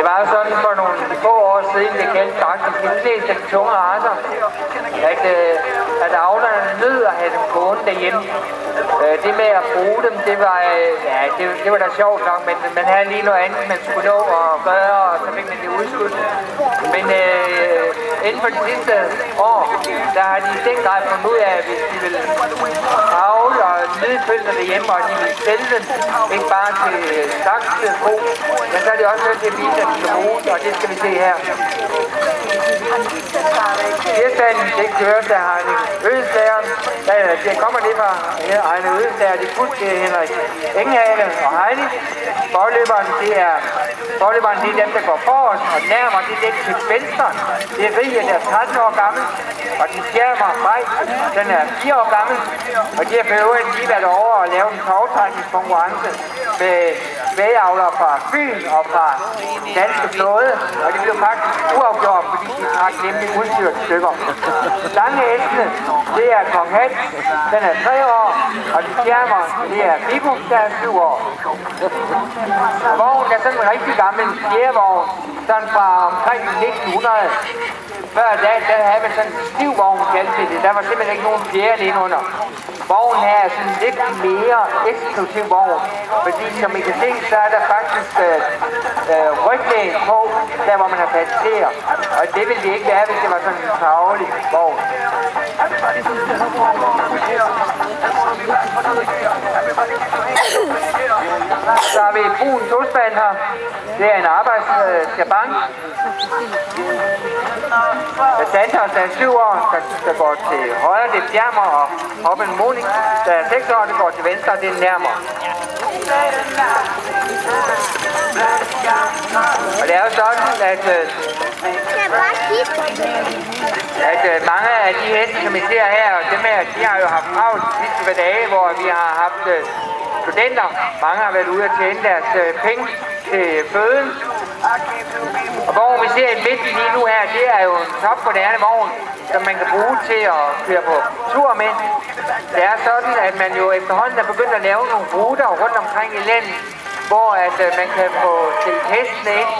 var jo sådan for nogle få år siden, det kendte faktisk de fleste af de tunge racer, at avlerne nød at have dem gående derhjemme. Det med at bruge dem, det var da sjovt nok, men man havde lige noget andet, man skulle nå at gøre, og så fik man det udskudt. Men inden for de sidste år, der har de i den grad fundet ud af, at hvis de vil avle og nyde følgende derhjemme, og de vil sælge dem, ikke bare til saksbrug, men så er de også nødt til at vise, at de skal bruges, og det skal vi se her. Kirstanden, det kører til Heine Ødestager. Det kommer lige fra Heine Ødestager, det er fuldt til Henrik Enghave og Heine. Forløberen, det er dem, der går forrest, og nærmere, det er den til venstre. Det er Rie, der er 13 år gammel, og den skærmer mig, den er 4 år gammel, og de har for øvrigt lige været over og lavet en tovtrækningskonkurrence med kvægeavlere fra Fyn og fra danske flåde, og det blev faktisk uafgjort, fordi de trak nemlig udstyrt stykker. Lange hestene, det er Kong Hans, den er 3 år, og den skærmer, det er Bibo, der er 7 år. Vognen er sådan en rigtig gammel fjerdevogn, sådan fra omkring 1900. Før der havde man sådan en stiv vogn, kaldte det. Der var simpelthen ikke nogen fjerde inde under. Vognen her er sådan lidt mere eksklusiv vogn, fordi som I kan se, så er der faktisk ryglæn på, der hvor man har passeret. Og det ville det ikke være, hvis det var sådan en travlig vogn. Så har vi brun tospand her. Det er en arbejdskabang. Santos er 7 år, der går til højre, det er Bjermer, og Hoppen Monik, der er 6 år, det går til venstre, det er nærmere. Og det er jo sådan, at mange af de heste, som I ser her, dem her, de har jo haft travlt de sidste par dage, hvor vi har haft studenter. Mange har været ude at tjene deres penge til føden. Og vognen vi ser i midten lige nu her, det er jo en topmoderne vogn, som man kan bruge til at køre på tur med. Det er sådan, at man jo efterhånden er begyndt at lave nogle ruter rundt omkring i landet, hvor at man kan få stillet hestene ind.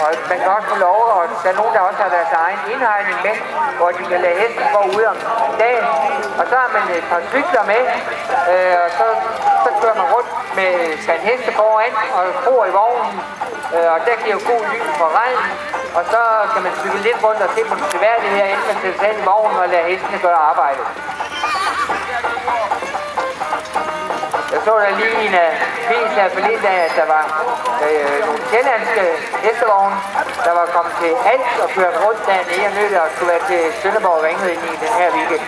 Og man kan også få lov, og der er nogen, der også har deres egen indhegning med, hvor de kan lade hesten gå ud om dagen. Og så har man et par cykler med, og så kører man rundt med en heste foran og bor i vognen. Og der giver jo god lys for regn, og så kan man cykle lidt rundt og se på den seværdige her, inden man sætter sig ind i vognen og lader hestene gøre arbejdet. Jeg så der lige en pris her forleden dag, at der var nogle sjællandske hestevogne, der var kommet til Als og kørt rundt dernede og nødt og skulle være til Sønderborg og Ringede ind i den her weekend.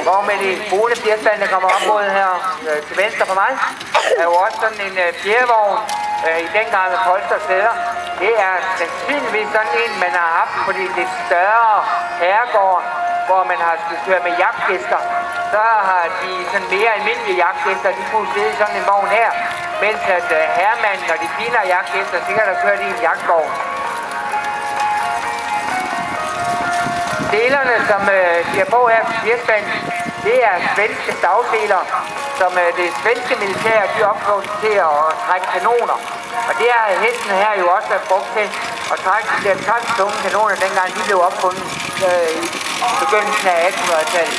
Hvor med de brune fjerspand, der kommer op mod her til venstre for mig, er jo også sådan en fjerdevogn i den grad med polstersæder. Det er sandsynligvis sådan en, man har haft på de lidt større herregård, hvor man har skulle køre med jagtgæster. Så har de sådan mere almindelige jagtgæster, de kunne sidde i sådan en vogn her, mens at herremanden og de finere jagtgæster sikkert har kørt i en jagtvogn. Delerne, som de har på her på fjerspanden, det er svenske stavdeler, som det svenske militær de opfører til at trække kanoner. Og det har hesten her jo også været brugt til at trække de der 12 tunge kanoner, dengang de blev opfundet i begyndelsen af 1800-tallet.